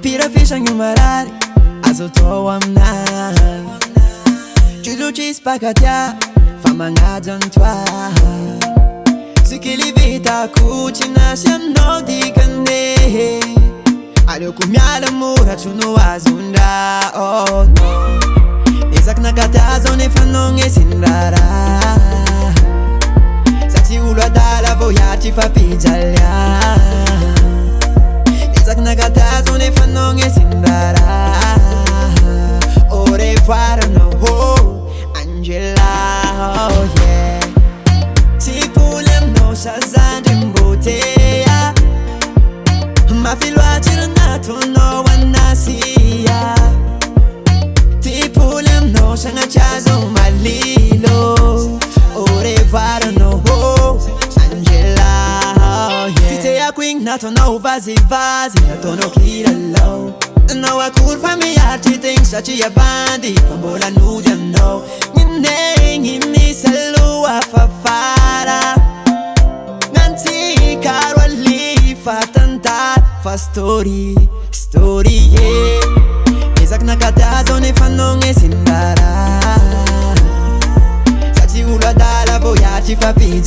Pira fisha nyumarari azotoa amnay Judro chispakatia famanajantoa Sikilivita kuchina no dikane Alioko miala mora tsuno azondra oh no Ezak nakatazo nefa nongesindrara Sachi ulo adala voyachi fapijalya Ezak nakatazo nefa nongesindrara Au revoir no ho Angela oh yeah Tipulem no shazande mbotea Mafilwa chirnato no wanasiya Tipulem no shanga chazo malilo Au revoir no ho Angela oh yeah Fite ya queen nato no vazi Nato no kira low No a curva mi arti things sachi ya bandi Fambola nudia no Nine ngini salua fafara Nanti karo alifa tanta Fa story yeah Ezak nakatazo nefa nongesindara Sachi ulo adala voyachi fapi